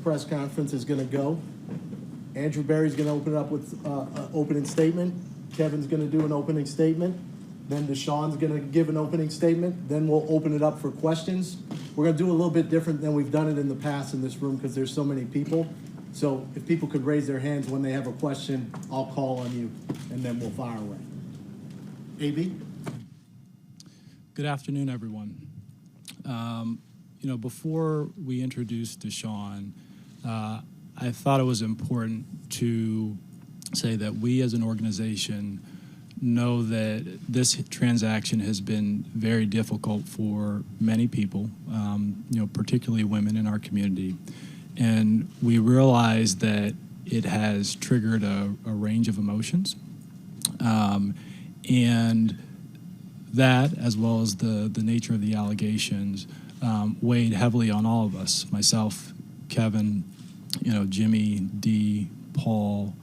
press conference is going to go. Andrew Berry's going to open it up with an opening statement. Kevin's going to do an opening statement. Then Deshaun's going to give an opening statement. Then we'll open it up for questions. We're going to do a little bit different than we've done it in the past in this room because there's so many people. So if people could raise their hands when they have a question, I'll call on you, and then we'll fire away. AB? Good afternoon, everyone. Before we introduced Deshaun, I thought it was important to say that we as an organization know that this transaction has been very difficult for many people, particularly women in our community. And we realize that it has triggered a range of emotions. And that, as well as the nature of the allegations, weighed heavily on all of us, myself, Kevin, Jimmy, Dee, Paul,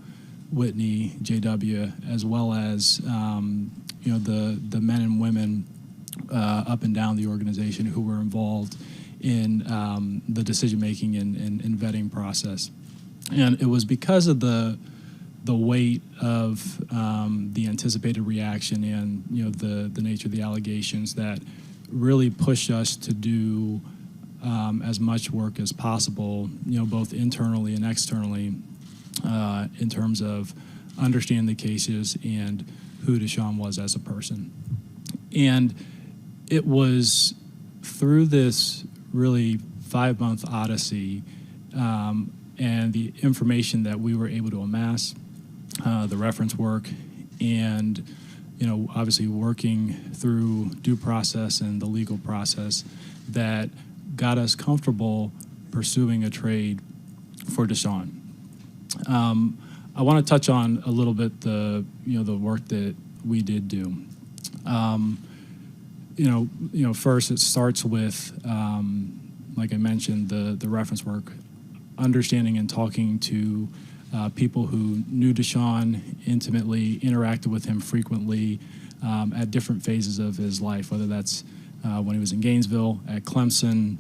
Whitney, JW, as well as the men and women up and down the organization who were involved in the decision-making and vetting process. And it was because of the weight of the anticipated reaction and the nature of the allegations that really pushed us to do as much work as possible, both internally and externally, in terms of understanding the cases and who Deshaun was as a person. And it was through this really 5-month odyssey and the information that we were able to amass, the reference work, and obviously working through due process and the legal process that got us comfortable pursuing a trade for Deshaun. I want to touch on a little bit the work that we did do. First it starts with, like I mentioned, the reference work, understanding and talking to people who knew Deshaun intimately, interacted with him frequently at different phases of his life, whether that's when he was in Gainesville, at Clemson,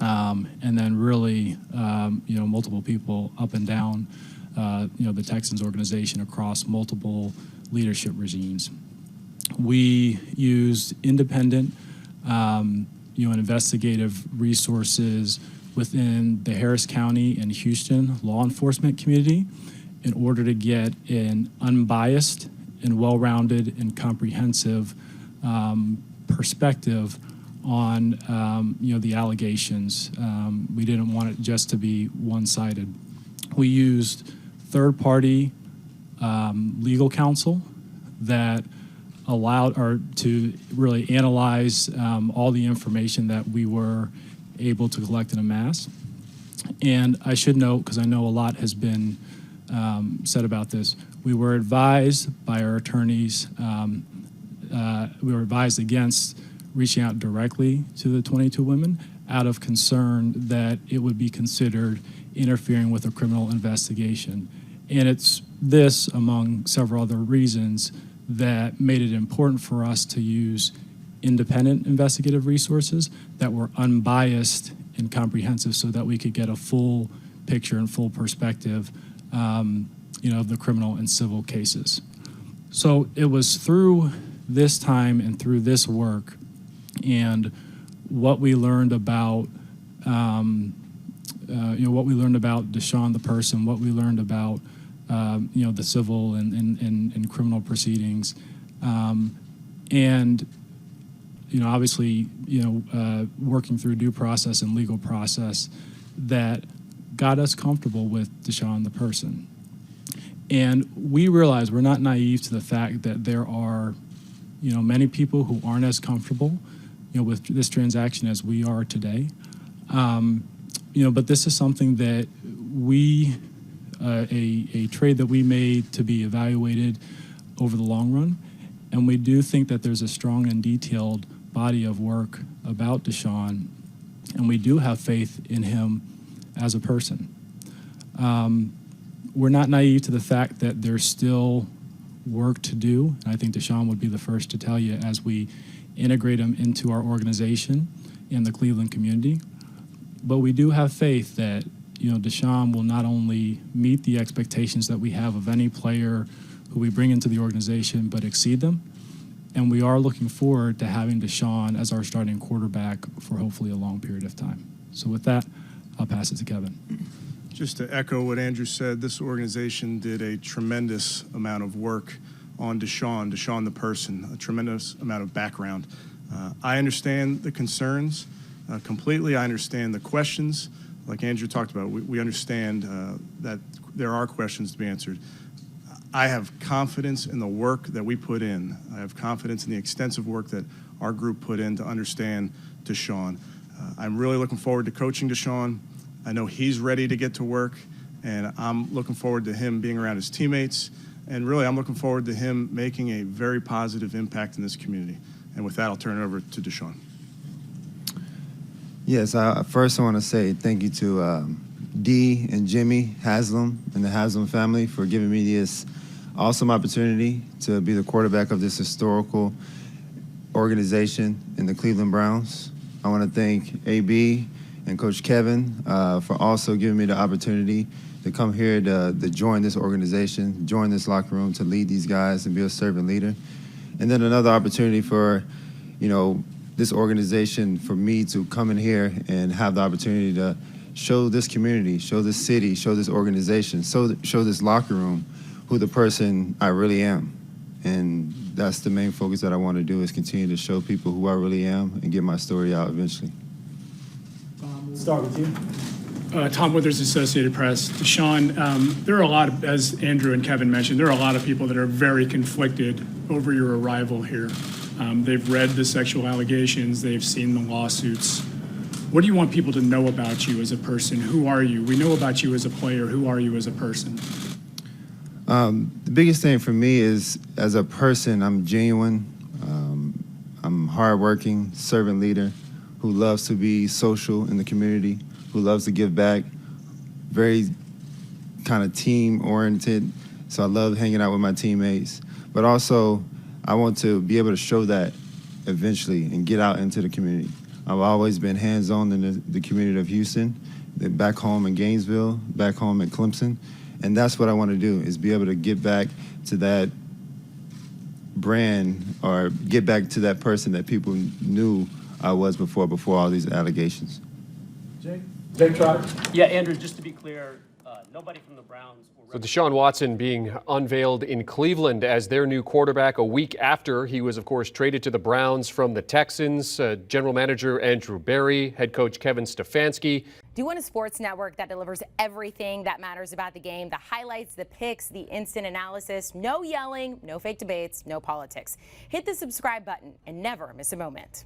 and then really, multiple people up and down, the Texans organization across multiple leadership regimes. We used independent, and investigative resources within the Harris County and Houston law enforcement community in order to get an unbiased and well-rounded and comprehensive perspective on the allegations. We didn't want it just to be one-sided. We used third-party legal counsel that allowed to really analyze all the information that we were able to collect and amass. And I should note, because I know a lot has been said about this, we were advised by our attorneys, we were advised against reaching out directly to the 22 women out of concern that it would be considered interfering with a criminal investigation. And it's this, among several other reasons, that made it important for us to use independent investigative resources that were unbiased and comprehensive so that we could get a full picture and full perspective of the criminal and civil cases. So it was through this time and through this work and what we learned about what we learned about Deshaun the person, what we learned about the civil and criminal proceedings, and obviously working through due process and legal process that got us comfortable with Deshaun the person. And we realize we're not naive to the fact that there are many people who aren't as comfortable with this transaction as we are today. But this is something that we a trade that we made to be evaluated over the long run. And we do think that there's a strong and detailed body of work about Deshaun, and we do have faith in him as a person. We're not naive to the fact that there's still work to do. And I think Deshaun would be the first to tell you as we integrate him into our organization and the Cleveland community. But we do have faith that Deshaun will not only meet the expectations that we have of any player who we bring into the organization, but exceed them. And we are looking forward to having Deshaun as our starting quarterback for hopefully a long period of time. So with that, I'll pass it to Kevin. Just to echo what Andrew said, this organization did a tremendous amount of work on Deshaun the person, a tremendous amount of background. I understand the concerns completely. I understand the questions. Like Andrew talked about, we understand that there are questions to be answered. I have confidence in the work that we put in. I have confidence in the extensive work that our group put in to understand Deshaun. I'm really looking forward to coaching Deshaun. I know he's ready to get to work, and I'm looking forward to him being around his teammates. And really, I'm looking forward to him making a very positive impact in this community. And with that, I'll turn it over to Deshaun. Yes, first I want to say thank you to Dee and Jimmy Haslam and the Haslam family for giving me this awesome opportunity to be the quarterback of this historical organization in the Cleveland Browns. I want to thank AB and Coach Kevin for also giving me the opportunity to come here to join this organization, join this locker room, to lead these guys and be a servant leader. And then another opportunity for, this organization, for me to come in here and have the opportunity to show this community, show this city, show this organization, show this locker room who the person I really am. And that's the main focus that I want to do, is continue to show people who I really am and get my story out eventually. We'll start with you. Tom Withers, Associated Press. Deshaun, there are a lot of, as Andrew and Kevin mentioned, there are a lot of people that are very conflicted over your arrival here. They've read the sexual allegations, they've seen the lawsuits. What do you want people to know about you as a person? Who are you? We know about you as a player. Who are you as a person? The biggest thing for me is, as a person, I'm genuine. I'm hardworking, servant leader, who loves to be social in the community, who loves to give back, very kind of team-oriented. So I love hanging out with my teammates. But also, I want to be able to show that eventually and get out into the community. I've always been hands-on in the community of Houston, back home in Gainesville, back home in Clemson. And that's what I want to do, is be able to get back to that brand, or get back to that person that people knew I was before all these allegations. Jake Trotter. Yeah, Andrew, just to be clear, nobody from the Browns will... So Deshaun Watson being unveiled in Cleveland as their new quarterback a week after he was, of course, traded to the Browns from the Texans. General Manager Andrew Berry, head coach Kevin Stefanski. Do you want a sports network that delivers everything that matters about the game? The highlights, the picks, the instant analysis, no yelling, no fake debates, no politics. Hit the subscribe button and never miss a moment.